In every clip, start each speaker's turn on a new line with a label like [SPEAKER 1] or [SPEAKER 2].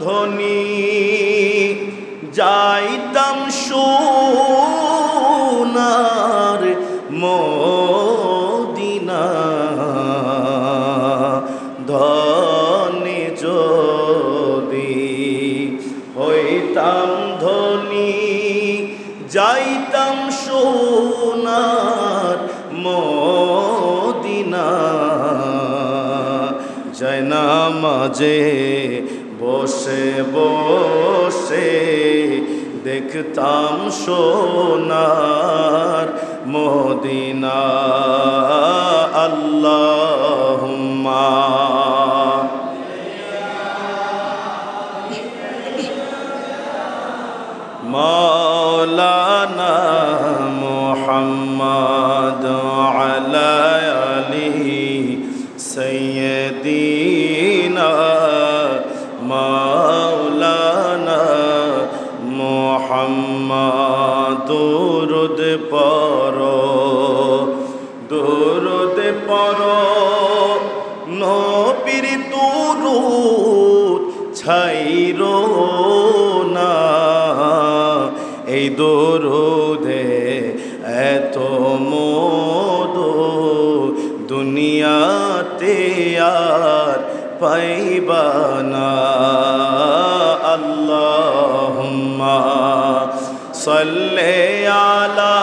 [SPEAKER 1] ধনী যাইতাম সোনার মদিনা, ধনী যদি হইতাম ধনী যাইতাম সোনার মদিনা, যায় না মাঝে বসে বসে দেখতাম সোনার মদিনা। আল্লাহুম্মা মাওলানা মুহাম্মদ আলা আলিহি সাইয়্যিদিনা, মাওলানা মুহাম্মদ দুরূদ পড়ো, দুরূদ পড়ো, নবীর দুরূদ ছাইরো না, এই দুরূদে এত মধু দুনিয়াতে আর পাইবা না। আল্লাহুম্মা সাল্লি আলা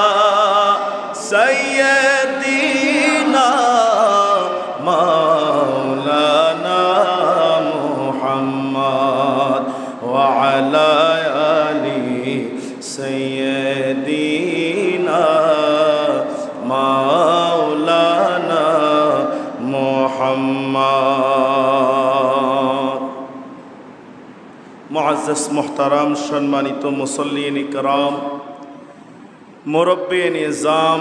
[SPEAKER 1] সাইয়্যিদিনা মাওলানা মুহাম্মদ ওয়া আলা আলি সাইয়্যিদিনা মাওলানা মুহাম্মদ। মুআজ্জাজ মুহতারাম, সম্মানিত মুসল্লিন ইকরাম, মুরব্বি নিজাম,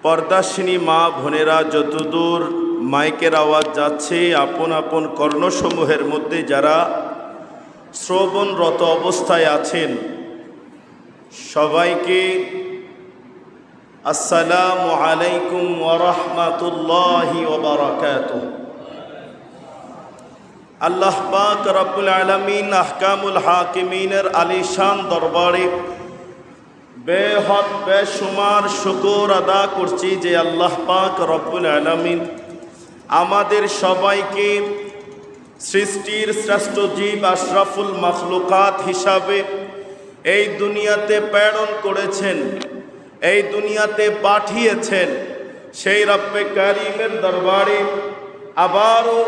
[SPEAKER 1] পর্দাশিনী মা বোনেরা, যতদূর মাইকের আওয়াজ যাচ্ছে আপন আপন কর্ণসমূহের মধ্যে যারা শ্রবণরত অবস্থায় আছেন সবাইকে আসসালামু আলাইকুম ওয়া রাহমাতুল্লাহি ওয়া বারাকাতুহু। আল্লাহ পাক রব্বুল আলামিন আহকামুল হাকিমিনের আলিশান দরবারে বেহদ বেশুমার শুকর আদা করছি যে আল্লাহ পাক রব্বুল আলামিন আমাদের সবাইকে সৃষ্টির শ্রেষ্ঠ জীব আশরাফুল মাখলুকাত হিসাবে এই দুনিয়াতে প্রেরণ করেছেন, এই দুনিয়াতে পাঠিয়েছেন। সেই রব্বে কারীমের দরবারে আবারও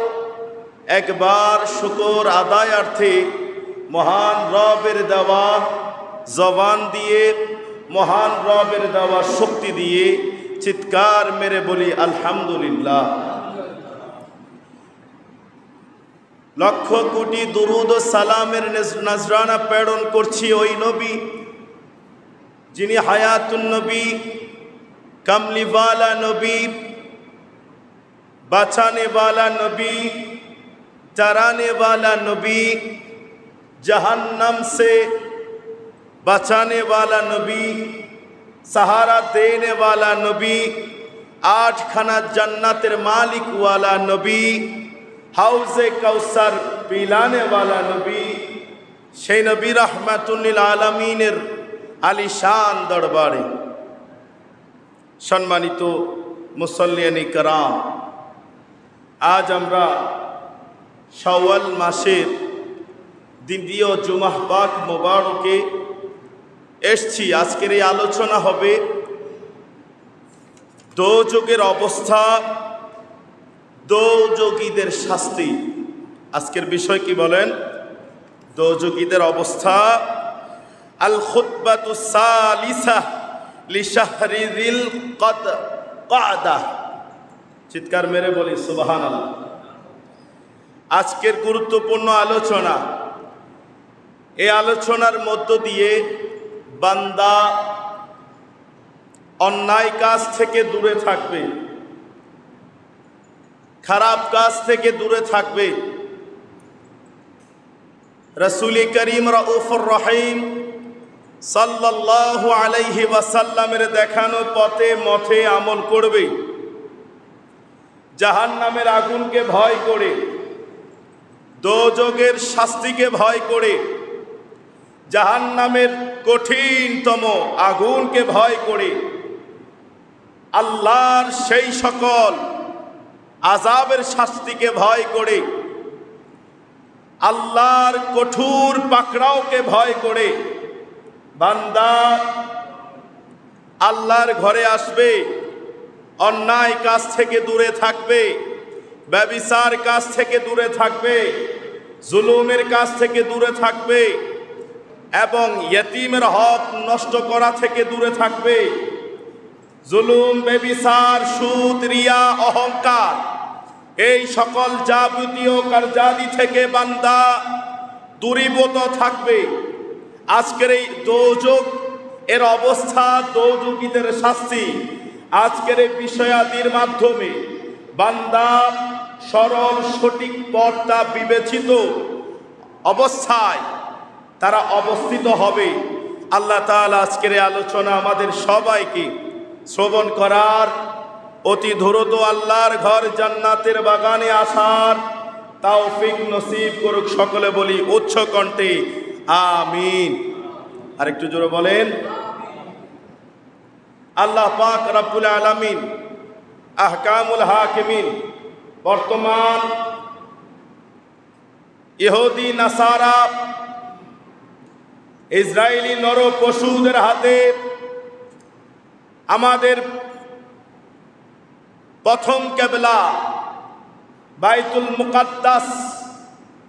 [SPEAKER 1] একবার শুকর আদায়ার্থে মহান রবের দেওয়া জবান দিয়ে, মহান রবের দেওয়া শক্তি দিয়ে চিৎকার মেরে বলি আলহামদুলিল্লাহ। লক্ষ কোটি দুরুদ ও সালামের নজরানা প্রেরণ করছি ওই নবী যিনি হায়াতুন নবী, কামলিওয়ালা নবী, বাঁচানে वाला नबी, डराने वाला नबी, जहन्नम से बचाने वाला नबी, सहारा देने वाला नबी, 8 खाना जन्नतेर मालिक वाला नबी, हाउजे कौसर पिलाने वाला नबी, সেই নবী রাহমাতুল লিল আলামিনের আলিশান দরবারে সম্মানিত মুসল্লিয়ান ইকরাম, আজ আমরা শাওয়াল মাসের দ্বিতীয় জুমাহ পাক মোবারকে এসছি। আজকের এই আলোচনা হবে দোজখের অবস্থা, দোজখীদের শাস্তি। আজকের বিষয় কি বলেন? দোজখীদের অবস্থা। আল খুতবাতুস সালিসা লিশাহরি যিল কাদা। চিৎকার মেরে বলি সুবহানাল্লাহ। আজকের গুরুত্বপূর্ণ আলোচনা, এই আলোচনার মধ্য দিয়ে বান্দা অন্যায় কাজ থেকে দূরে থাকবে, খারাপ কাজ থেকে দূরে থাকবে। রাসূল করিম রাউফুর রহিম সাল্লাল্লাহু আলাইহি ওয়াসাল্লামের দেখানো পথে মথে আমল করবে, জাহান্নামের আগুনকে ভয় করে দোজখের শাস্তিকে ভয় করে, জাহান্নামের কঠিনতম আগুনকে ভয় করে, আল্লাহর সেই সকল আযাবের শাস্তিকে ভয় করে, আল্লাহর কঠোর পাকড়াওকে ভয় করে বান্দা আল্লাহর ঘরে আসবে, অন্যায় কাজ থেকে দূরে থাকবে, ব্যভিচার কাজ থেকে দূরে থাকবে, জুলুমের কাজ থেকে দূরে থাকবে এবং ইয়েতিমের হক নষ্ট করা থেকে দূরে থাকবে। জুলুম, ব্যভিচার, সুদ, রিয়া, অহংকার এই সকল যাবতীয় কার্যাদি থেকে বান্দা দূরীভূত থাকবে। আজকের এই দোজখ এর অবস্থা, দোজখীদের শাস্তি আজকের এই বিষয়াদির মাধ্যমে বান্দা সরল সঠিক পথটা বিবেচিত অবস্থায় তারা অবস্থিত হবে। আল্লাহ তাআলা আজকের এই আলোচনা আমাদের সবাইকে শ্রবণ করার, অতি দ্রুত আল্লাহর ঘর জান্নাতের বাগানে আসার তৌফিক নসিব করুক। সকলে বলি উচ্চ কণ্ঠে আমিন। আরেকটু জোরে বলেন। আল্লাহ পাক রব্বুল আলামিন আহকামুল হাকিমিন বর্তমান ইহুদি, নাসারা, ইসরায়েলি নর পশুদের হাতে আমাদের প্রথম কেবলা বাইতুল মুকাদ্দাস,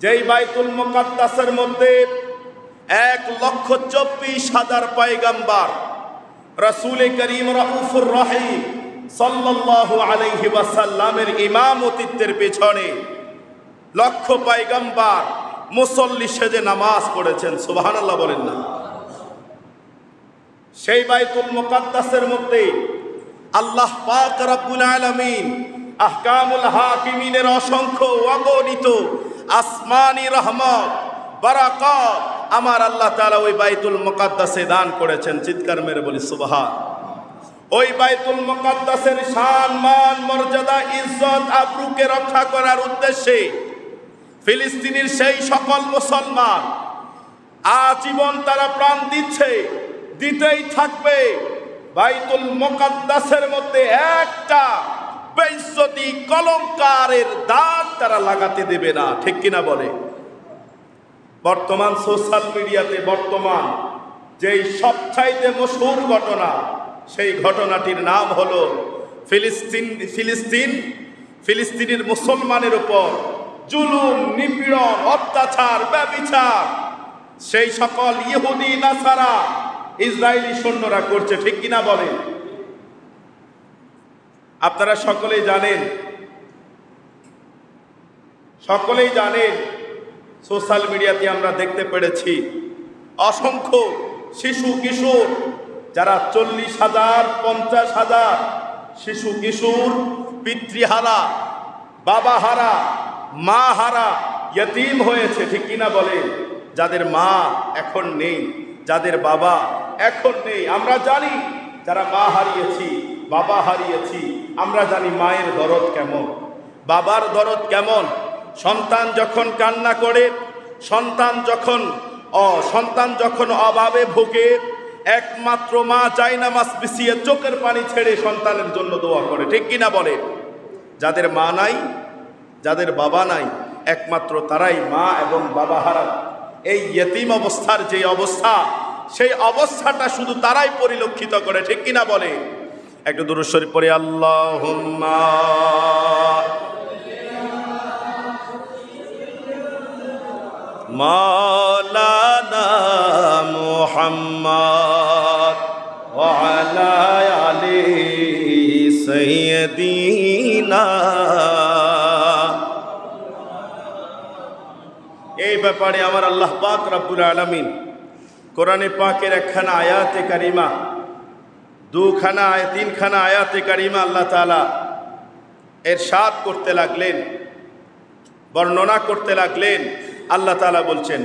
[SPEAKER 1] যেই বাইতুল মুকাদ্দাসের মধ্যে 1,24,000 পয়গম্বর রাসূল করিম রাউফুর রহিম সাল্লাল্লাহু আলাইহি ওয়াসাল্লামের ইমামতিত্বের পেছনে লক্ষ পয়গম্বর মুসল্লি সেজে নামাজ পড়েছেন। সুবহানাল্লাহ বলেন না। সেই বাইতুল মুকাদ্দাসের মধ্যে আল্লাহ পাক রব্বুল আলামিন আহকামুল হাকিমিনের অসংখ্য অগণিত আসমানি রহমত, বারাকাত আমার আল্লাহ তাআলা ওই বাইতুল মুকাদ্দাসে দান করেছেন। চিৎকার মেরে বলি সুবহান। ওই বাইতুল মুকাদ্দাসের শান, মান, মর্যাদা, ইজ্জত, আবরুকে রক্ষা করার উদ্দেশ্যে ফিলিস্তিনের সেই সকল মুসলমান আজীবন তারা প্রাণ দিচ্ছে, দিতেই থাকবে। বাইতুল মুকাদ্দাসের মধ্যে একটা বেইজ্জতি, কলঙ্কারের দাগ তারা লাগাতে দেবে না। ঠিক কিনা বলে? বর্তমান সোশ্যাল মিডিয়াতে বর্তমান যেই সবচাইতে মশহুর ঘটনা, সেই ঘটনাটির নাম হলো ফিলিস্তিনের মুসলমানের উপর জুলুম, নিপীড়ন, অত্যাচার, ব্যভিচার সেই সকল ইহুদি, নাসারা, ইসরায়েলি সৈন্যরা করছে। ঠিক কিনা বলেন? আপনারা সকলেই জানেন সোশ্যাল মিডিয়াতে আমরা দেখতে পেরেছি অসংখ্য শিশু কিশোর যারা 40,000, 50,000 শিশু কিশোর পিতৃহারা, বাবাহারা, মা হারা, ইয়তীম হয়েছে। ঠিক কিনা বলেন? যাদের মা এখন নেই, যাদের বাবা এখন নেই। আমরা জানি যারা মা হারিয়েছি, বাবা হারিয়েছি, আমরা জানি মায়ের দরদ কেমন, বাবার দরদ কেমন। সন্তান যখন কান্না করে, সন্তান যখন অভাবে ভোগে, একমাত্র মা জায়নামাজ বিছিয়ে চোখের পানি ছেড়ে সন্তানের জন্য দোয়া করে। ঠিক কিনা বলে? যাদের মা নাই, যাদের বাবা নাই, একমাত্র তারাই মা এবং বাবা হারা। এই ইয়তীম অবস্থার যে অবস্থা, সেই অবস্থাটা শুধু তারাই পরিলক্ষিত করে। ঠিক কিনা বলে? একটু দুরূদ শরীফ পড়ে আল্লাহুম্মা মাওলানা মুহাম্মদ ওয়া আলা আলি সাইয়্যিদিনা। এই ব্যাপারে আমার আল্লাহ পাক রব্বুল আলামিন কোরআনে পাকের একখানা আয়াতে কারিমা, তিনখানা আয়াতে কারিমা আল্লাহ তাআলা ইরশাদ করতে লাগলেন, বর্ণনা করতে লাগলেন। আল্লাহ তাআলা বলছেন,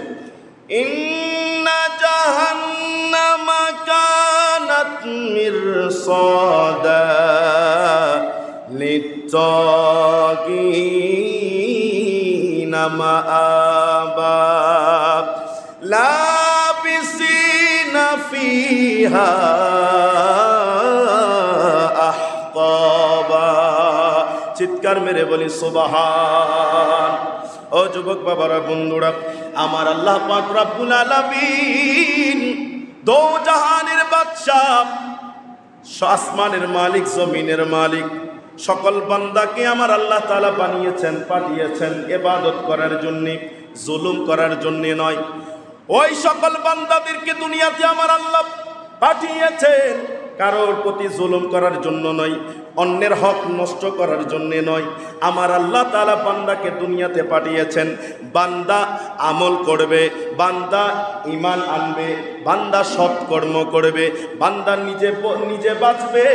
[SPEAKER 1] ইন্না জাহান্নামা কানাত মিরসাদা লিত্তাগিন মাআবা লাবিসিনা ফিহা আহকাবা। চিৎকার মেরে বলি সুবহান। ও যুবক বাবারা, বন্ধুরা, আমার আল্লাহ পাক রব্বুল আলামিন দো জাহানের বাদশাহ, আসমানের মালিক, জমিনের মালিক, সকল বান্দাকে আমার আল্লাহ তাআলা বানিয়েছেন, পাঠিয়েছেন ইবাদত করার জন্য, জুলুম করার জন্য নয়। ওই সকল বান্দাদেরকে দুনিয়াতে আমার আল্লাহ পাঠিয়েছেন কারোর প্রতি জুলুম করার জন্য নয়, অন্যের হক নষ্ট করার জন্য নয়। আমার আল্লাহ তাআলা বান্দাকে দুনিয়াতে পাঠিয়েছেন, বান্দা আমল করবে, বান্দা ঈমান আনবে, বান্দা সৎকর্ম করবে, বান্দা নিজে বাঁচবে,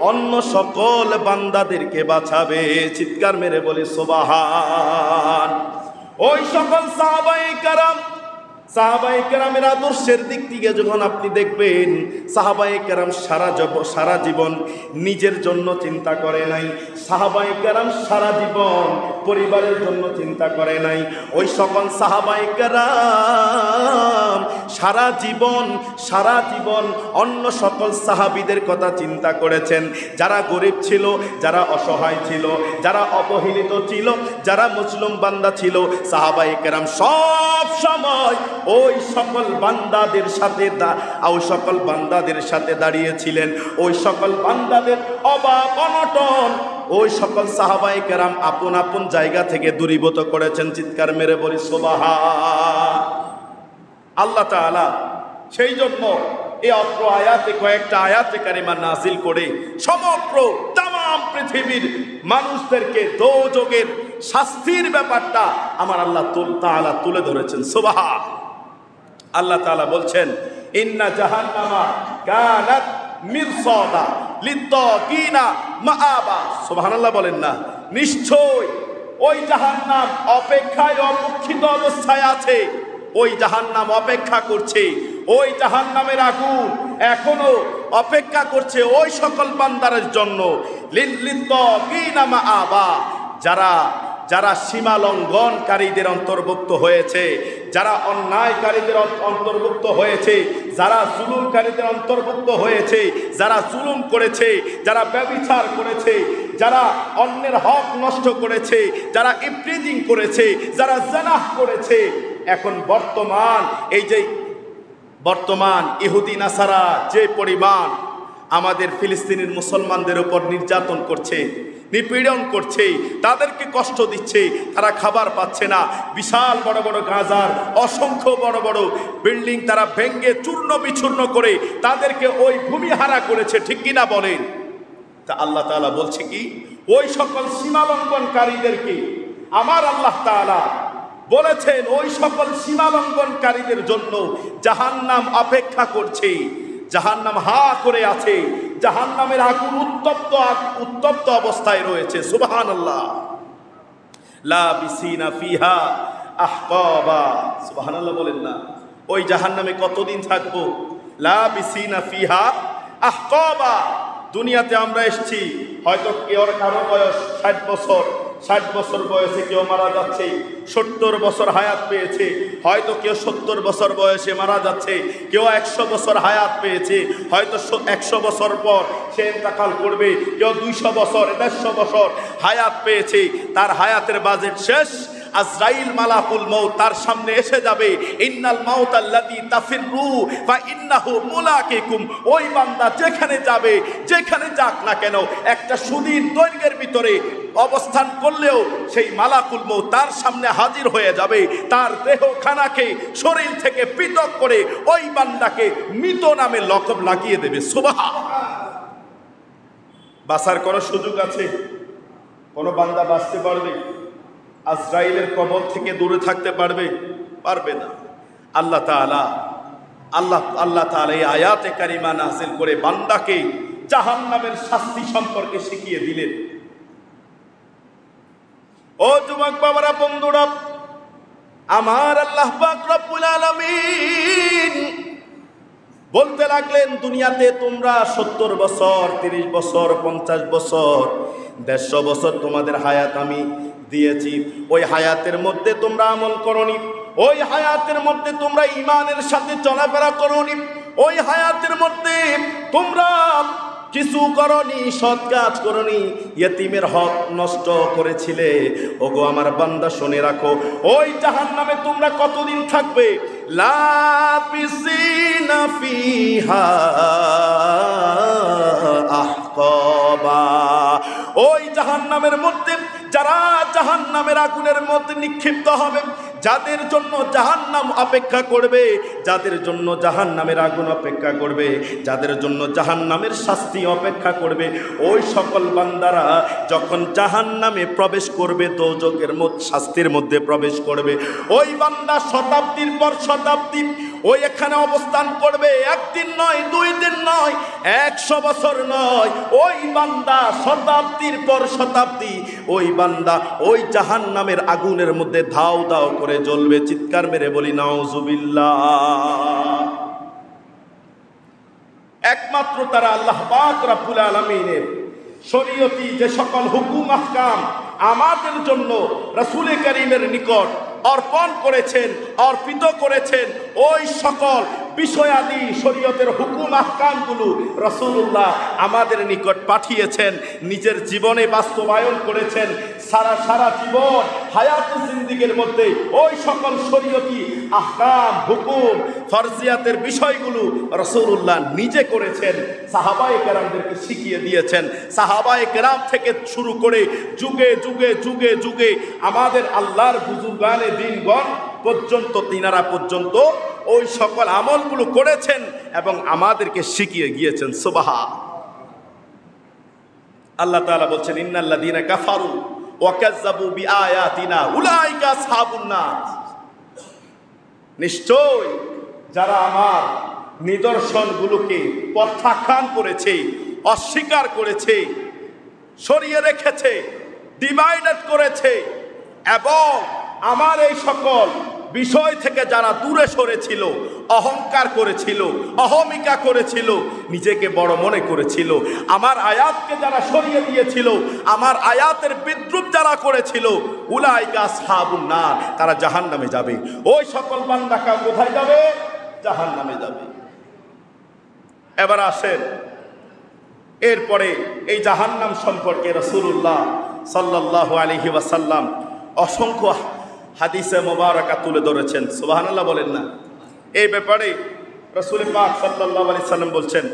[SPEAKER 1] অন্য সকল বান্দাদেরকে বাঁচাবে। চিৎকার মেরে বলি সুবহান। ওই সকল সাহাবায়ে কেরামের আদর্শের দিক থেকে যখন আপনি দেখবেন, সাহাবায়ে কেরাম সারা জীবন নিজের জন্য চিন্তা করে নাই, সাহাবায়ে কেরাম সারা জীবন পরিবারের জন্য চিন্তা করে নাই। ওই সকল সাহাবায়ে কেরাম সারা জীবন অন্য সকল সাহাবীদের কথা চিন্তা করেছেন, যারা গরিব ছিল, যারা অসহায় ছিল, যারা অবহেলিত ছিল, যারা মুসলিম বান্দা ছিল। সাহাবায়ে কেরাম সব সময় ওই সকল বান্দাদের সাথে দাঁড়িয়েছিলেন। ওই সকল বান্দাদের অভাব অনটন ওই সকল সাহাবায়ে কেরাম আপন আপন জায়গা থেকে দূরীভূত করেছেন। চিৎকার মেরে বলি সুবহান। আল্লাহ তাআলা সেই জন্য এই অত্র আয়াতে কয়েকটা আয়াতে কারিমা নাজিল করে সমগ্র তামাম পৃথিবীর মানুষদেরকে দোজখের শাস্তির ব্যাপারটা আমার আল্লাহ তাআলা তুলে ধরেছেন। সুবহান। আল্লাহ তাআলা বলছেন, ইন্না জাহান্নামা কানাত মিরসাদা লিত্তাকিনা মাআবা। সুবহানাল্লাহ বলেন না? নিশ্চয় ওই জাহান্নাম অপেক্ষায়, অপেক্ষিত অবস্থায় আছে। ওই জাহান্নাম অপেক্ষা করছে, ওই জাহান্নামের আগুন এখনো অপেক্ষা করছে ওই সকল বান্দারের জন্য। লিত্তাকিনা মাআবা, যারা সীমা লঙ্ঘনকারীদের অন্তর্ভুক্ত হয়েছে, যারা অন্যায়কারীদের অন্তর্ভুক্ত হয়েছে, যারা জুলুমকারীদের অন্তর্ভুক্ত হয়েছে, যারা জুলুম করেছে, যারা ব্যভিচার করেছে, যারা অন্যের হক নষ্ট করেছে, যারা ইফতিজিং করেছে, যারা জিনাহ করেছে। এখন বর্তমান ইহুদি নাসারা যে পরিমাণ আমাদের ফিলিস্তিনের মুসলমানদের উপর নির্যাতন করছে, নিপীড়ন করছে, তাদেরকে কষ্ট দিচ্ছে, তারা খাবার পাচ্ছে না। বিশাল বড় বড় গাজার অসংখ্য বড় বড় বিল্ডিং তারা ভেঙ্গে চূর্ণ বিচূর্ণ করে তাদেরকে ওই ভূমিহারা করেছে, ঠিক কিনা বলেন? তা আল্লাহ তাআলা বলছে কি, ওই সকল সীমালঙ্ঘনকারীদেরকে আমার আল্লাহ তাআলা বলেছেন ওই সকল সীমালঙ্ঘনকারীদের জন্য জাহান্নাম অপেক্ষা করছে, জাহান্নাম হা করে আছে, জাহান্নামের আগুন উত্তপ্ত অবস্থায় রয়েছে। সুবহানাল্লাহ। লাবিসিনা ফিহা আহকাবা। সুবহানাল্লাহ বলেন না? ওই জাহান্নামে কতদিন থাকবো? লাবিসিনা ফিহা আহকাবা। দুনিয়াতে আমরা এসেছি, হয়তো কারো বয়স 60 বছর বয়সে কেউ মারা যাচ্ছে, 70 বছর হায়াত পেয়েছে, হয়তো কেউ 70 বছর বয়সে মারা যাচ্ছে, কেউ 100 বছর হায়াত পেয়েছে, হয়তো 100 বছর পর সে ইন্তেকাল করবে, কেউ 200 বছর 150 বছর হায়াত পেয়েছে, তার হায়াতের বাজেট শেষ। আজরাইল মালাকুল মউত তার সামনে এসে যাবে, ইন্নাল মাউতাল্লাযী তাফিরু ফা ইন্নাহু মুলাকিকুম। ওই বান্দা যেখানে যাবে, যেখানে যাক না কেন, একটা সুদীর দৈর্ঘ্যের ভিতরে অবস্থান করলেও সেই মালাকুল মউত তার সামনে হাজির হয়ে যাবে, তার দেহখানাকে শরীর থেকে পৃথক করে ওই বান্দাকে মৃত নামে লকব লাগিয়ে দেবে। সুবহানাল্লাহ। বাঁচার কোনো সুযোগ আছে? কোনো বান্দা বাঁচতে পারবে? আজরাইলের কবল থেকে দূরে থাকতে পারবে না। আল্লাহ তাআলা এই আয়াতে কারিমা নাযিল করে বান্দাকে জাহান্নামের শাস্তি সম্পর্কে শিখিয়ে দিলেন। ও যুবক বাবারা, বন্ধুরা, আমার আল্লাহ পাক রব্বুল আলামিন বলতে লাগলেন, দুনিয়াতে তোমরা 70 বছর, 30 বছর, 50 বছর, 150 বছর তোমাদের হায়াত আমি দিয়েছি। ওই হায়াতের মধ্যে তোমরা আমল করনি, ওই হায়াতের মধ্যে তোমরা ঈমানের সাথে চলাফেরা করনি, ওই হায়াতের মধ্যে তোমরা কিছু করনি, সৎ কাজ করনি, ইয়েতিমের হক নষ্ট করেছিলে। ওগো আমার বান্দা শুনে রাখো, ওই জাহান্নামে তোমরা কতদিন থাকবে? লাবিসিনা ফিহা আহকাবা। ওই জাহান্নামের মধ্যে যারা জাহান্নামের আগুনের মধ্যে নিক্ষিপ্ত হবে, যাদের জন্য জাহান্নাম অপেক্ষা করবে, যাদের জন্য জাহান্নামের আগুন অপেক্ষা করবে, যাদের জন্য জাহান্নামের শাস্তি অপেক্ষা করবে, ওই সকল বান্দারা যখন জাহান্নামে প্রবেশ করবে, দোজখের শাস্তির মধ্যে প্রবেশ করবে, ওই বান্দা শতাব্দীর পর শতাব্দী ওই এখানে অবস্থান করবে। একদিন নয়, 2 দিন নয়, 100 বছর নয়, ওই বান্দা শতাব্দীর পর শতাব্দী ওই বান্দা ওই জাহান্নামের আগুনের মধ্যে ধাও ধাও করে জ্বলবে। চিৎকার মেরে বলি নাউজুবিল্লাহ। একমাত্র তারা আল্লাহ পাক রব্বুল আলামিনের শরীয়তি যে সকল হুকুম আহকাম আমাদের জন্য রাসূল কারীমের নিকট অর্পণ করেছেন, অর্পিত করেছেন, ওই সকল বিষয়াদি শরীয়তের হুকুম আহকামগুলো রাসূলুল্লাহ আমাদের নিকট পাঠিয়েছেন, নিজের জীবনে বাস্তবায়ন করেছেন। সারা জীবন হায়াতুল জিন্দেগীর মধ্যে ওই সকল শরীয়তি আহকাম হুকুম ফরজিয়াতের বিষয়গুলো রাসূলুল্লাহ নিজে করেছেন, সাহাবায়ে কেরামদেরকে শিখিয়ে দিয়েছেন। সাহাবায়ে কেরাম থেকে শুরু করে যুগে যুগে যুগে যুগে আমাদের আল্লাহর বুজুর্গানে দিনগণ পর্যন্ত, তিনারা পর্যন্ত ওই সকল আমলগুলো করেছেন এবং আমাদেরকে শিখিয়ে গিয়েছেন। সুবহান আল্লাহ তাআলা বলছেন, ইন্নাল্লাযীনা কাফারু ওয়া কাযযাবু বিআয়াতিনা উলাইকা আসহাবুন নার। নিশ্চয় যারা আমার নিদর্শনগুলোকে প্রত্যাখ্যান করেছে, অস্বীকার করেছে, সরিয়ে রেখেছে, ডিভাইডেড করেছে এবং আমার এই সকল বিষয় থেকে যারা দূরে সরেছিল, অহংকার করেছিল, অহমিকা করেছিল, নিজেকে বড় মনে করেছিল, আমার আয়াতকে যারা সরিয়ে দিয়েছিল, আমার আয়াতের বিদ্রূপ যারা করেছিল, উলাইকা আসহাবুন নার, তারা জাহান্নামে যাবে। ওই সকল বান্দা কোথায় যাবে? জাহান্নামে যাবে। এবার আসেন, এরপরে এই জাহান্নাম সম্পর্কে রাসূলুল্লাহ সাল্লাল্লাহু আলাইহি ওয়াসাল্লাম অসংখ্য হাদিসে মোবারকা তুলে ধরেছেন। সুবহানাল্লাহ বলেন না? এই ব্যাপারে রাসূল পাক সাল্লাল্লাহু আলাইহি সাল্লাম বলছেন,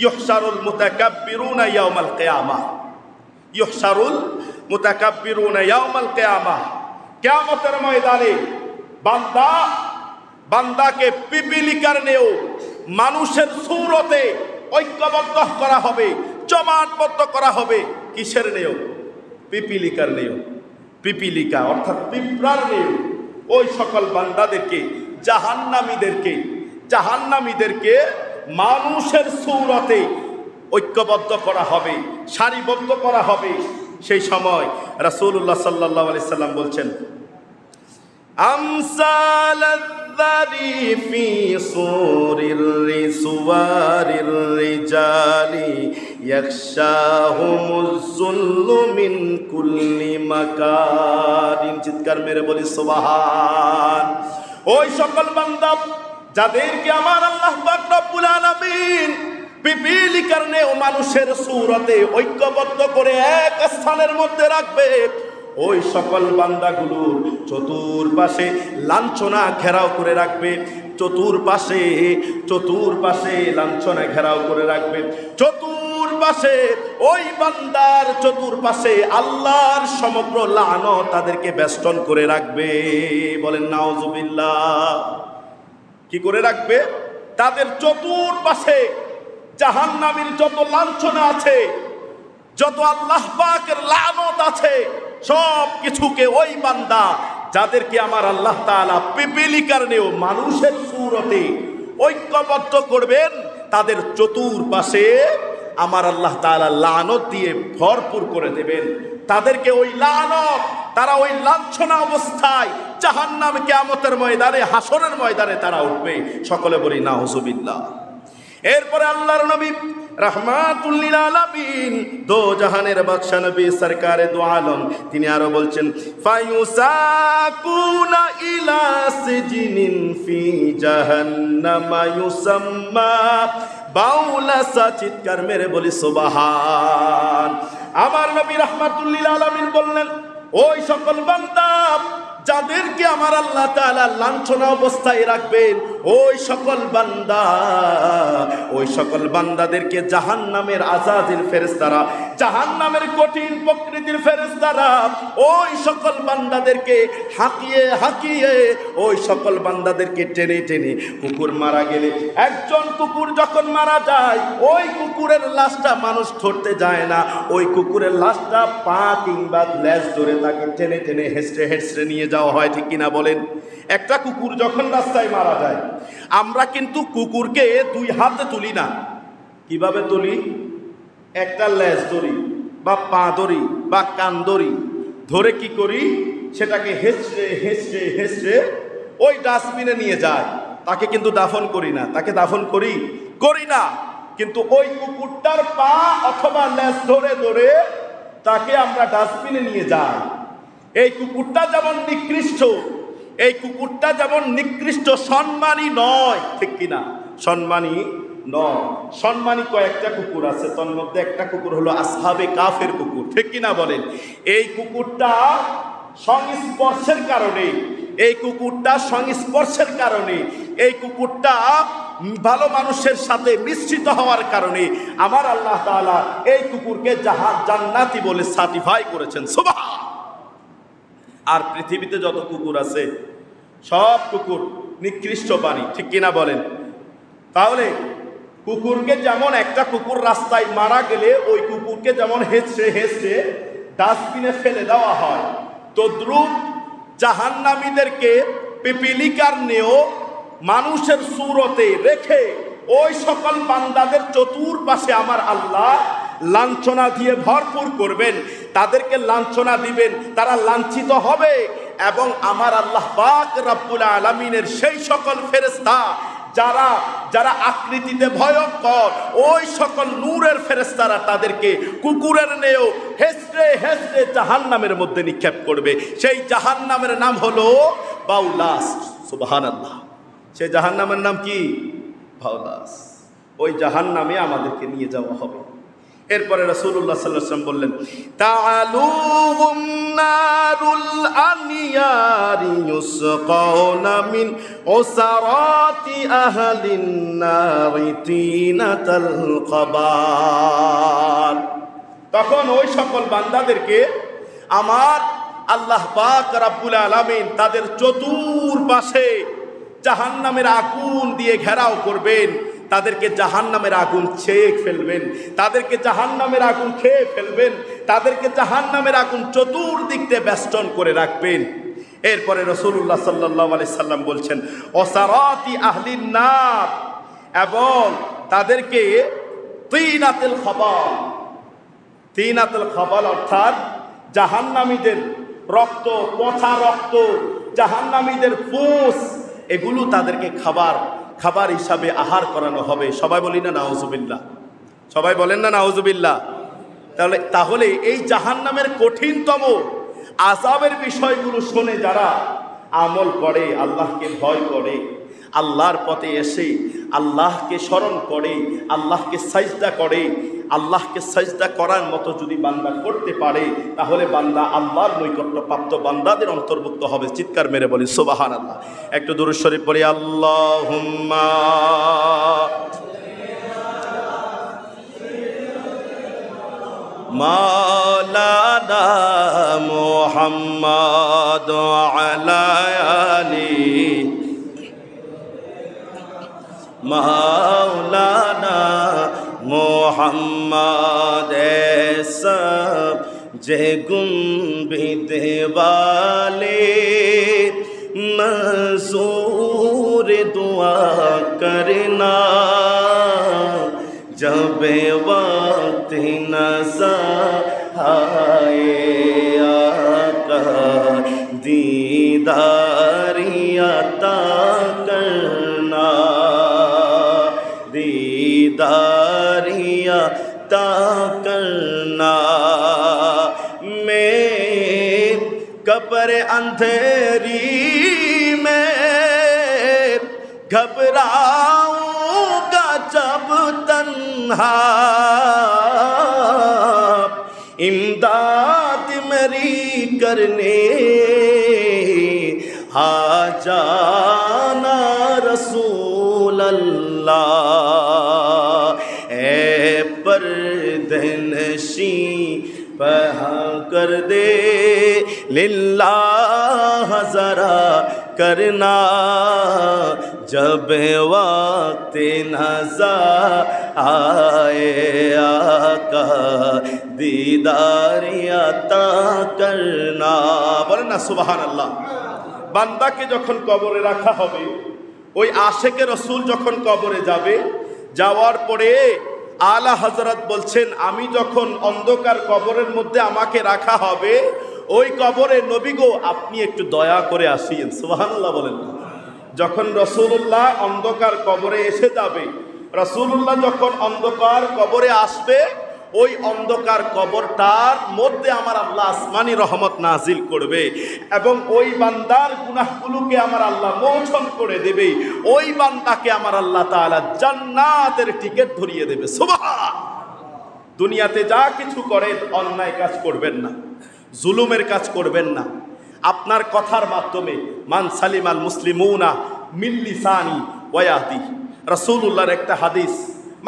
[SPEAKER 1] ইউহশারুল মুতাকাব্বিরুনা ইয়াউমাল কিয়ামাহ, ইউহশারুল মুতাকাব্বিরুনা ইয়াউমাল কিয়ামাহ। কিয়ামতের ময়দানে বান্দাকে পিপিলিকার নেও মানুষের সূরতে ঐক্যবদ্ধ করা হবে, জমাটবদ্ধ করা হবে। কিসের নেও? পিপিলিকার নেও। পিপিলিকা অর্থাৎ পিঁপড়ার নেও। ওই সকল বান্দাদেরকে, জাহান্নামীদেরকে মানুষের সূরতে ঐক্যবদ্ধ করা হবে, সারিবদ্ধ করা হবে। সেই সময় রাসূলুল্লাহ সাল্লাল্লাহু আলাইহি সাল্লাম বলছেন, আমসালাযযারি ফি সূরির রিসওয়ারির রিজালি ইয়াখশাহুমুজ যুল্লু মিন কুল্লি মাকানিন। চিৎকার মেরে বলি সুবহান। ওই সকল বান্দা যাদেরকে আমার আল্লাহ পাক রব্বুল আলামিন পিপিলিকার নেও মানুষের সূরতে ঐক্যবদ্ধ করে এক স্থানের মধ্যে রাখবে, ওই সকল বান্দাগুলোর চতুর্পাশে লাঞ্ছনা ঘেরাও করে রাখবে, চতুর্পাশে লাঞ্ছনা ঘেরাও করে রাখবে, চতুর্পাশে ওই বান্দার চতুর্পাশে আল্লাহর সমগ্র লানত তাদেরকে বেষ্টন করে রাখবে। বলেন নাউজুবিল্লাহ। কি করে রাখবে? তাদের চতুর্পাশে জাহান্নামীর যত লাঞ্ছনা আছে, যত আল্লাহ পাকের লানত আছে, সব কিছুকে ওই বান্দা যাদেরকে আমার আল্লাহ তাআলা পিপিলিকার নেও মানুষের সূরতে ঐক্যবদ্ধ করবেন, তাদের চতুর্পাশে আমার আল্লাহ তাআলা লানত দিয়ে ভরপুর করে দেবেন। তাদেরকে ওই লানত, তারা ওই লাঞ্ছনা অবস্থায় জাহান্নামে কিয়ামতের ময়দানে, হাসরের ময়দানে তারা উঠবে। সকলে বলি নাউজুবিল্লাহ। এরপরে আল্লাহর নবী রাহমাতুল লিল আলামিন দো জাহানের বাদশা নবী সরকারে দো আলম তিনি আরো বলছেন ফায়ুসাকুনা ইলা সিজনিন ফি জাহান্নামা ইউসাম্মা বাউলাসা। চিৎকার মেরে বলি সুবহান। আমার নবী রাহমাতুল লিল আলামিন বললেন, ওই সকল বান্দা যাদেরকে আমার আল্লাহ তাআলা লাঞ্ছনা অবস্থায় রাখবেন, ওই সকল বান্দাদেরকে জাহান্নামের আযাবের ফেরেশতারা, জাহান্নামের কঠিন প্রকৃতির ফেরেশতারা ওই সকল বান্দাদেরকে হাঁকিয়ে ওই সকল বান্দাদেরকে টেনে টেনে, কুকুর মারা গেলে, একজন কুকুর যখন মারা যায় ওই কুকুরের লাশটা মানুষ ধরতে যায় না, ওই কুকুরের লাশটা পা কিংবা লেজ ধরে তাকে টেনে টেনে হেঁচড়ে নিয়ে যাওয়া হয়, ঠিক কিনা বলেন? একটা কুকুর যখন রাস্তায় মারা যায় আমরা কিন্তু কুকুরকে দুই হাতে তুলি না। কিভাবে তুলি? একটা লেজ ধরি বা পা ধরি বা কান ধরি, ধরে কি করি? সেটাকে হেঁচড়ে ওই ডাস্টবিনে নিয়ে যায়। তাকে কিন্তু দাফন করি না। তাকে দাফন করি না, কিন্তু ওই কুকুরটার পা অথবা লেজ ধরে তাকে আমরা ডাস্টবিনে নিয়ে যাই। এই কুকুরটা যেমন নিকৃষ্ট, সম্মানী নয়, ঠিক কিনা? সম্মানী নয়। সম্মানী কয়েকটা কুকুর আছে, তার মধ্যে একটা কুকুর হলো আসহাবে কাফের কুকুর, ঠিক কিনা বলেন? এই কুকুরটা সংস্পর্শের কারণে এই কুকুরটা ভালো মানুষের সাথে মিশ্রিত হওয়ার কারণে আমার আল্লাহ তাআলা এই কুকুরকে জান্নাতি বলে সার্টিফাই করেছেন। সুবহান। আর পৃথিবীতে যত কুকুর আছে সব কুকুর নিকৃষ্ট প্রাণী, ঠিক কিনা বলেন? তাহলে কুকুরকে যেমন একটা কুকুর রাস্তায় মারা গেলে ওই কুকুরকে যেমন হেঁচড়ে ডাস্টবিনে ফেলে দেওয়া হয়, তদ্রূপ জাহান্নামীদেরকে পিপিলিকার নেও মানুষের সুরতে রেখে ওই সকল বান্দাদের চতুর্পাশে আমার আল্লাহ লাঞ্ছনা দিয়ে ভরপুর করবেন, তাদেরকে লাঞ্ছনা দিবেন, তারা লাঞ্ছিত হবে। এবং আমার আল্লাহ পাক রব্বুল আলামিনের সেই সকল ফেরেশতা যারা আকৃতিতে ভয়ঙ্কর, ওই সকল নূরের ফেরেশতারা তাদেরকে কুকুরের নেও হেঁচড়ে জাহান্নামের মধ্যে নিক্ষেপ করবে। সেই জাহান্নামের নাম হলো বাউলাস। সুবহানাল্লাহ। সেই জাহান্নামের নাম কি? বাউলাস। ওই জাহান্নামে আমাদেরকে নিয়ে যাওয়া হবে। এরপরে রাসূলুল্লাহ সাল্লাল্লাহু আলাইহি ওয়াসাল্লাম বললেন, তাআলুহুম নারুল আনিয়ারি ইউসকাউনা মিন উসারাতি আহলিন নারি তিনাতাল কাবার। তখন ওই সকল বান্দাদেরকে আমার আল্লাহ পাক রব্বুল আলামিন তাদের চতুর্পাশে জাহান্নামের আগুন দিয়ে ঘেরাও করবেন, তাদেরকে জাহান্নামের আগুন খেয়ে ফেলবেন, তাদেরকে জাহান্নামের আগুন খেয়ে ফেলবেন, তাদেরকে জাহান্নামের আগুন চতুর্দিক দিয়ে বেষ্টন করে রাখবেন। এরপরে রাসূলুল্লাহ সাল্লাল্লাহু আলাইহি সাল্লাম বলছেন, ওসারাতি আহলিন নার, এবং তাদেরকে তিনাতুল খাবাল অর্থাৎ জাহান্নামীদের রক্ত, পচা রক্ত, জাহান্নামীদের পুঁজ, এগুলো তাদেরকে খাবার হিসাবে আহার করানো হবে। সবাই বলি না নাউজুবিল্লাহ? সবাই বলেন না নাউজুবিল্লাহ? তাহলে এই জাহান্নামের কঠিনতম আযাবের বিষয়গুলো শুনে যারা আমল করে, আল্লাহকে ভয় করে, আল্লাহর পথে এসে আল্লাহকে স্মরণ করে, আল্লাহকে সাজদা করার মতো যদি বান্দা করতে পারে, তাহলে বান্দা আল্লাহর নৈকট্যপ্রাপ্ত বান্দাদের অন্তর্ভুক্ত হবে। চিৎকার মেরে বলি সুবহানাল্লাহ। একটু দুরূদ শরীফ পড়ি, আল্লাহুম্মা মাওলানা মুহাম্মদ আলা আলি মাওলানা মোহাম্মদ সব যে গুম্বিদ वाले मंजूर दुआ करना जब वक्त नज़र आए आका दीदारी अता करना दीदारी पर अंधेरी में घबराऊंगा जब तन्हा, इमदाद मेरी करने आ जाना रसूल अल्लाह। ए पर्दनशी पहा कर दे लिल्लाह ज़रा करना, जब वक्त नज़ा आए आका दीदार अता करना। बोलेন না সুবহানাল্লাহ। বান্দাকে যখন কবরে রাখা হবে, ওই আশেকে রসুল যখন কবরে যাবে, যাওয়ার পরে আলা হযরত বলছেন, আমি যখন অন্ধকার কবরের মধ্যে আমাকে রাখা হবে, ওই কবরে নবী গো আপনি একটু দয়া করে আসিয়েন। সুবহানাল্লাহ বলেন না। যখন রাসূলুল্লাহ অন্ধকার কবরে এসে যাবে, রাসূলুল্লাহ যখন অন্ধকার কবরে আসবে, ওই অন্ধকার কবরটার মধ্যে আমার আল্লাহ আসমানি রহমত নাজিল করবে এবং ওই বান্দার গুনাহগুলোকে আমার আল্লাহ মোচন করে দেবে। ওই বান্দাকে আমার আল্লাহ তাআলা জান্নাতের টিকিট ধরিয়ে দেবে। সুবহান। দুনিয়াতে যা কিছু করেন অন্যায় কাজ করবেন না, জুলুমের কাজ করবেন না। আপনার কথার মাধ্যমে মান সালিমাল মুসলিমুনা মিন লিসানি ওয়া ইয়াদি, রাসূলুল্লাহর একটা হাদিস,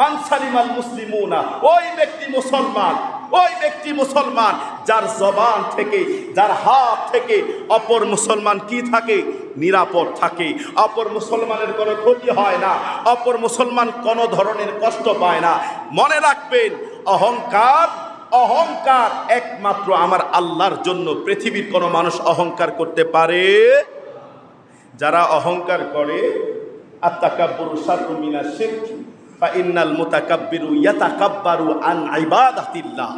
[SPEAKER 1] মান সালিমাল মুসলিমুনা, ওই ব্যক্তি মুসলমান, ওই ব্যক্তি মুসলমান যার জবান থেকে, যার হাত থেকে অপর মুসলমান কি থাকে? নিরাপদ থাকে। অপর মুসলমানের কোনো ক্ষতি হয় না, অপর মুসলমান কোনো ধরনের কষ্ট পায় না। মনে রাখবেন, অহংকার অহংকার একমাত্র আমার আল্লাহর জন্য। পৃথিবীর কোনো মানুষ অহংকার করতে পারে? যারা অহংকার করে, আত-তাকাব্বুরু শাররুম মিনাশ শিরক ফা ইন্নাল মুতাকাব্বিরু ইয়াতাকাব্বারু আন ইবাদাতিল্লাহ।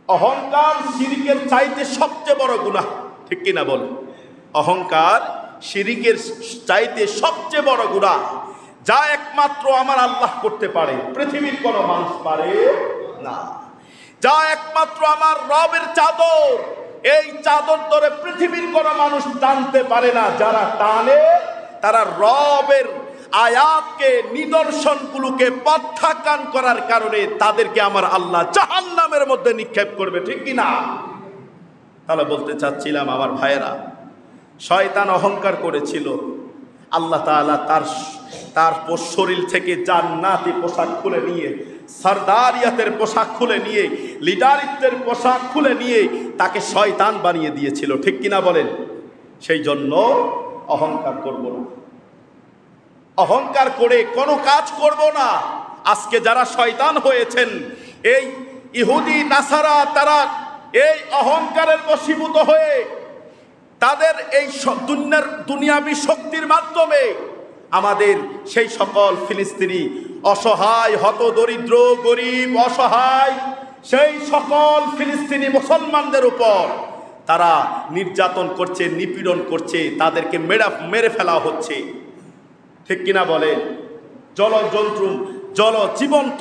[SPEAKER 1] অহংকার শিরকের চাইতে সবচেয়ে বড় গুনাহ, ঠিক কি না বলেন? অহংকার শিরকের চাইতে সবচেয়ে বড় গুনাহ, যা একমাত্র আমার আল্লাহ করতে পারে, পৃথিবীর কোনো মানুষ পারে না। যা একমাত্র আমার রবের চাদর, এই চাদর ধরে পৃথিবীর কোনো মানুষ টানতে পারে না। যারা টানে তারা রবের আয়াতকে, নিদর্শনগুলোকে প্রত্যাখ্যান করার কারণে তাদেরকে আমার আল্লাহ জাহান্নামের মধ্যে নিক্ষেপ করবে, ঠিক কি না? তাহলে বলতে চাচ্ছিলাম আমার ভাইয়েরা, শয়তান অহংকার করেছিল। আল্লাহ তাআলা তার শরীর থেকে জান্নাতি পোশাক খুলে নিয়ে, সরদারিয়াতের পোশাক খুলে নিয়ে, লিডারিত্বের পোশাক খুলে নিয়ে তাকে শয়তান বানিয়ে দিয়েছিল, ঠিক কিনা বলেন? সেই জন্য অহংকার করব না, অহংকার করে কোনো কাজ করব না। আজকে যারা শয়তান হয়েছেন, এই ইহুদি নাসারা, তারা এই অহংকারের বশীভূত হয়ে তাদের এই দুনিয়াবী শক্তির মাধ্যমে আমাদের সেই সকল ফিলিস্তিনি অসহায়, হতদরিদ্র, গরিব, অসহায় সেই সকল ফিলিস্তিনি মুসলমানদের উপর তারা নির্যাতন করছে, নিপীড়ন করছে, তাদেরকে মেরে ফেলা হচ্ছে, ঠিক কিনা বলে? জলজন্তু, জীবন্ত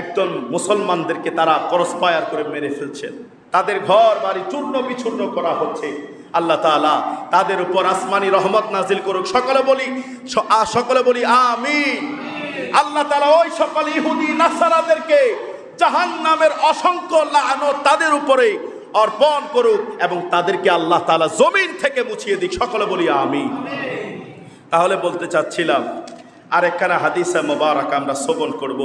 [SPEAKER 1] একজন মুসলমানদেরকে তারা করসফায়ার করে মেরে ফেলছেন, তাদের ঘর বাড়ি চূর্ণ বিচূর্ণ করা হচ্ছে। আল্লাহ তাআলা তাদের উপর আসমানি রহমত নাজিল করুক। সকলে বলি আমিন। আল্লাহ তাআলা ওই সকল ইহুদি নাসারাদেরকে জাহান্নামের অসংখ্য লানত তাদের উপরে অর্পণ করুক এবং তাদেরকে আল্লাহ তাআলা জমিন থেকে মুছিয়ে দিক। সকলে বলি আমিন। তাহলে বলতে চাচ্ছিলাম, আরেকখানা হাদিসে মোবারক আমরা শ্রবণ করব।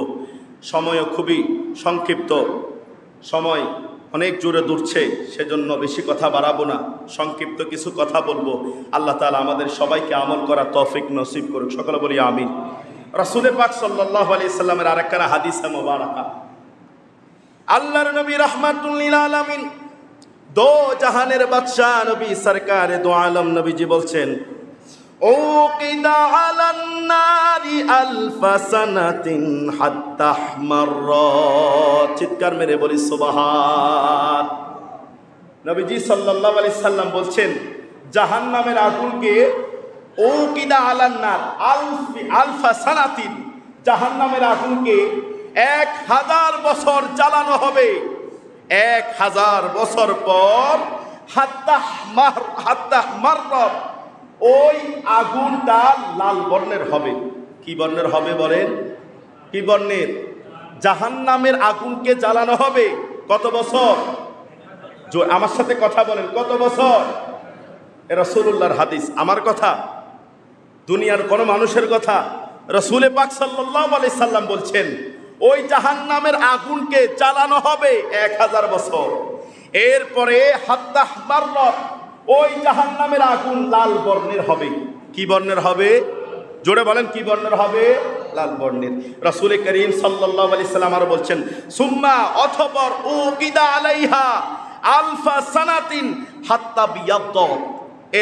[SPEAKER 1] সময়ও খুবই সংক্ষিপ্ত, সময় অনেক জোরে দূরছে, সেজন্য বেশি কথা বাড়াবো না, সংক্ষিপ্ত কিছু কথা বলবো। আল্লাহ তাআলা আমাদের সবাইকে আমল করার তৌফিক নসিব করুক। সকলে বলি আমিন। রাসূল পাক সাল্লাল্লাহু আলাইহি সাল্লামের আরেকখানা হাদিসে মোবারকা, আল্লাহর নবী রাহমাতুল লিল আলামিন, দো জাহানের বাদশা নবী সরকারে দো আলম নবীজি বলছেন, উকিদা আলান নারি আলফা সানাতিন হাত্তা আহমাররাত। চিৎকার মেরে বলি সুবহান। নবীজি সাল্লাল্লাহু আলাইহি সাল্লাম বলছেন, জাহান্নামের আগুনকে উকিদা আলান নার আলফা সানাতিন, জাহান্নামের আগুনকে 1000 বছর জ্বালানো হবে। 1000 বছর পর হাত্তা মাররাত, ওই আগুনটা লাল বর্ণের হবে। কি বর্ণের হবে বলেন? কি বর্ণের? জাহান্নামের আগুনকে জ্বালানো হবে কত বছর? আমার সাথে কথা বলেন, কত বছর? এ রাসূলুল্লাহর হাদিস, আমার কথা, দুনিয়ার কোন মানুষের কথা। রাসূল পাক সাল্লাল্লাহু আলাইহি সাল্লাম বলছেন ওই জাহান্নামের আগুনকে জ্বালানো হবে 1000 বছর। এরপরে হাত্তা মাররাত, ওই জাহান্নামের আগুন লাল বর্ণের হবে। কি বর্ণের হবে? জোরে বলেন, কি বর্ণের হবে? লাল বর্ণের। রাসূল করিম সাল্লাল্লাহু আলাইহি সাল্লাম আর বলছেন সুম্মা অতঃপর উকিদা আলাইহা আলফা সানাতিন হাত্তা বিয়াদ্দাত,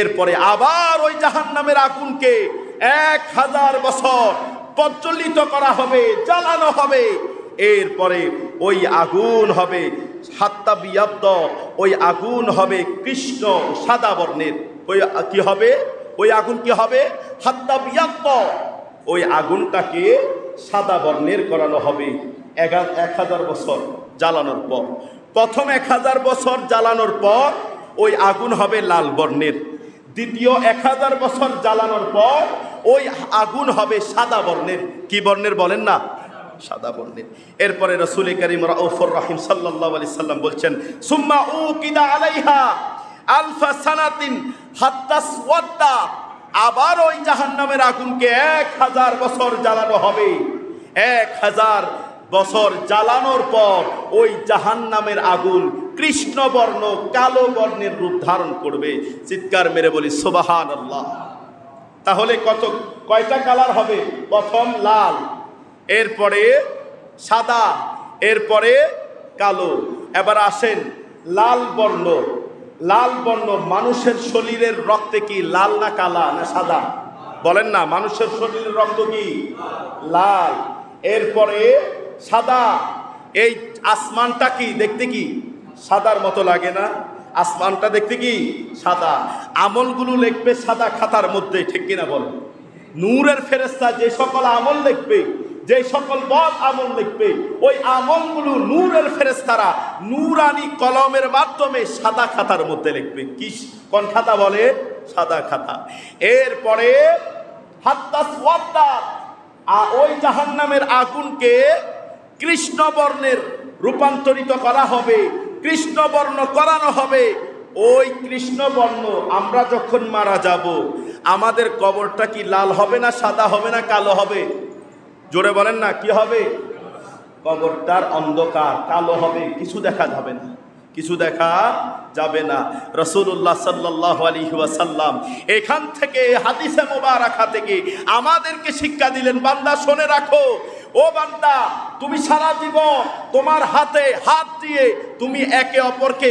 [SPEAKER 1] এরপরে আবার ওই জাহান্নামের আগুনকে 1000 বছর প্রজ্বলিত করা হবে, জ্বালানো হবে। এরপরে ওই আগুন হবে হাত্তা বিয়াদ্দাত, ওই আগুন হবে কৃষ্ণ সাদা বর্ণের। ওই কি হবে? ওই আগুন কি হবে? হাত্তা বিয়াদ্দাত, ওই আগুনটাকে সাদা বর্ণের করানো হবে 1000 বছর জ্বালানোর পর। প্রথম 1000 বছর জ্বালানোর পর ওই আগুন হবে লাল বর্ণের। দ্বিতীয় 1000 বছর জ্বালানোর পর ওই আগুন হবে সাদা বর্ণের। কি বর্ণের বলেন না? সাদা বর্ণের। এরপরে রাসূল করিম রাউফুর রহিম সাল্লাল্লাহু আলাইহি সাল্লাম বলছেন সুম্মা উকিদা আলাইহা আলফা সানাতিন হাত্তা সুওয়াদ্দা, আবার ওই জাহান্নামের আগুনকে 1000 বছর জ্বালানো হবে। 1000 বছর জ্বালানোর পর ওই জাহান্নামের আগুন কৃষ্ণ বর্ণ কালো বর্ণের রূপ ধারণ করবে। চিৎকার মেরে বলি সুবহানাল্লাহ। তাহলে কয়টা কালার হবে? প্রথম লাল, এরপরে সাদা, এরপরে কালো। এবার আসেন লাল বর্ণ। লাল বর্ণ মানুষের শরীরের রক্তে কি লাল না কালা না সাদা? বলেন না, মানুষের শরীরের রক্ত কি লাল। এরপরে সাদা। এই আসমানটা কি দেখতে কি সাদার মতো লাগে না? আসমানটা দেখতে কি সাদা। আমলগুলো লিখবে সাদা খাতার মধ্যে, ঠিক কিনা বলেন? নূরের ফেরেশতা যে সকল আমল লিখবে, যে সকল বদ আমল লিখবে, ওই আমলগুলো নূরের ফেরেশতারা নূরানি কলমের মাধ্যমে সাদা খাতার মধ্যে লিখবে। কি কোন খাতা বলে? সাদা খাতা। এরপরে হাত্তা সুওয়াদ্দা, ওই জাহান্নামের আগুনকে কৃষ্ণ বর্ণের রূপান্তরিত করা হবে, কৃষ্ণ বর্ণ করানো হবে। ওই কৃষ্ণ বর্ণ আমরা যখন মারা যাব আমাদের কবরটা কি লাল হবে না সাদা হবে না কালো হবে? জোরে বলেন না, কি হবে? কবরটার অন্ধকার কালো হবে, কিছু দেখা যাবে না, কিছু দেখা যাবে না। রাসূলুল্লাহ সাল্লাল্লাহু আলাইহি ওয়াসাল্লাম এখান থেকে হাদিসে মুবারাকা থেকে আমাদেরকে শিক্ষা দিলেন, বান্দা শুনে রাখো, ও বান্দা তুমি সারা জীবন তোমার হাতে হাত দিয়ে তুমি একে অপরকে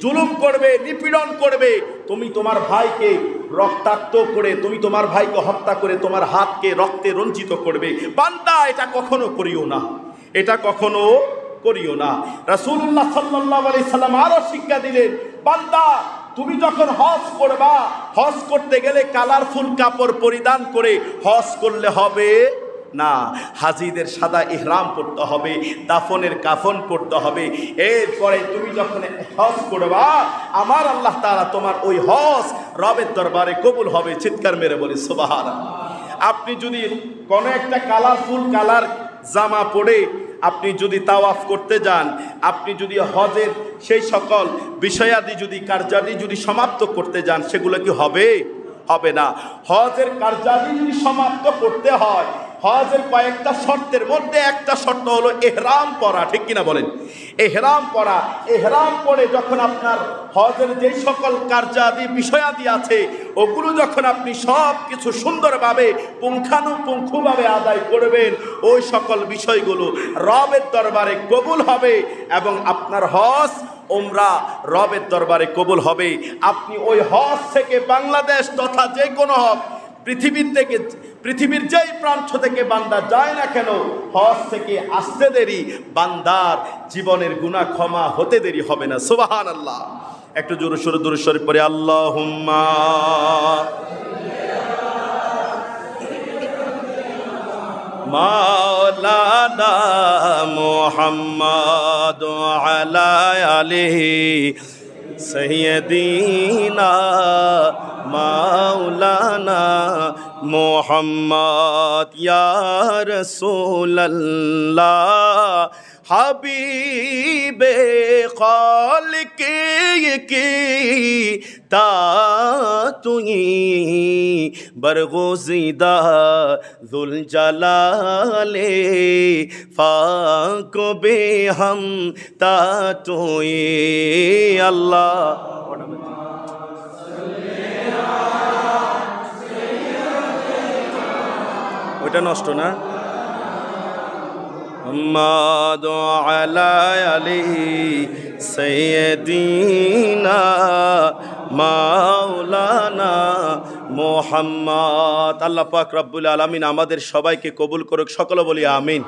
[SPEAKER 1] জুলুম করবে, নিপীড়ন করবে, তুমি তোমার ভাইকে রক্তাক্ত করে, তুমি তোমার ভাইকে হত্যা করে তোমার হাতকে রক্তে রঞ্জিত করবে। বান্দা এটা কখনো করিও না, এটা কখনো করিও না। রাসূলুল্লাহ সাল্লাল্লাহু আলাইহি সাল্লাম আরো শিক্ষা দিলেন, বান্দা তুমি যখন হজ করবা, হজ করতে গেলে কালারফুল কাপড় পরিধান করে হজ করলে হবে না। হাজিদের সাদা ইহরাম পড়তে হবে, দাফনের কাফন পড়তে হবে। এরপরে তুমি যখন হজ করবা আমার আল্লাহ তাআলা তোমার ওই হজ রবের দরবারে কবুল হবে। চিৎকার মেরে বলি সুবহানাল্লাহ। আপনি যদি কোনো একটা কালারফুল কালার জামা পরে আপনি যদি তাওয়াফ করতে যান, আপনি যদি হজের সেই সকল বিষয়াদি যদি কার্যাদি যদি সমাপ্ত করতে যান, সেগুলো কি হবে? হবে না। হজের কার্যাদি যদি সমাপ্ত করতে হয়, হজের কয়েকটা শর্তের মধ্যে একটা শর্ত হলো ইহরাম পরা, ঠিক কিনা বলেন? ইহরাম পরা। ইহরাম পরে যখন আপনার হজের যে সকল কার্যাদি বিষয়াদি আছে ওগুলো যখন আপনি সব কিছু সুন্দরভাবে পুঙ্খানুপুঙ্খভাবে আদায় করবেন, ওই সকল বিষয়গুলো রবের দরবারে কবুল হবে এবং আপনার হজ উমরা রবের দরবারে কবুল হবে। আপনি ওই হজ থেকে বাংলাদেশ তথা যে কোনো হজ পৃথিবীর যেই প্রান্ত থেকে বান্দা যায় না কেন, হজ থেকে আসতে দেরি বান্দার জীবনের গুনাহ ক্ষমা হতে দেরি হবে না। সুবহানাল্লাহ। একটু জোরে সোরে দরুদ শরীফ পড়ে আল্লাহুম্মা মাওলানা মুহাম্মদ আলা আলিহি সৈয়দিনা মাওলানা মোহাম্মদ ইয়া রাসূলুল্লাহ হাবিবে খালিকে কি তা তুই বরগুজিদা যুল জালালে ফাক বে হাম তা তুই আল্লাহ ওটা নষ্ট না محمد وعلى آله سيدنا মাওলানা মোহাম্মদ। আল্লাহ পাক রব্বুল আলামিন আমাদের সবাইকে কবুল করুক, সকলে বলি আমিন।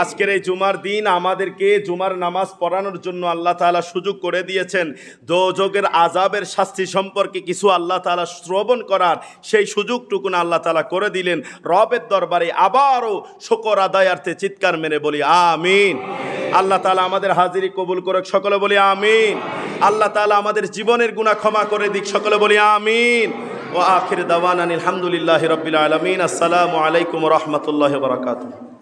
[SPEAKER 1] আজকের এই জুমার দিন আমাদেরকে জুমার নামাজ পড়ানোর জন্য আল্লাহ তাআলা সুযোগ করে দিয়েছেন। দোজখের আযাবের শাস্তি সম্পর্কে কিছু আল্লাহ তাআলা শ্রবণ করার সেই সুযোগটুকুন আল্লাহ তাআলা করে দিলেন। রবের দরবারে আবারও শুকর আদায়ার্থে চিৎকার মেরে বলি আমিন। আল্লাহ তাআলা আমাদের হাজিরি কবুল করুক, সকলে বলি আমিন। আল্লাহ তাআলা আমাদের জীবনের গুনাহ ক্ষমা করে দিক, সকলে বলি আমিন। ওয়া আখির দাওয়ানা আলহামদুলিল্লাহি রাব্বিল আলামিন। আসসালামু আলাইকুম ওয়া রাহমাতুল্লাহি ওয়া বারাকাতুহু।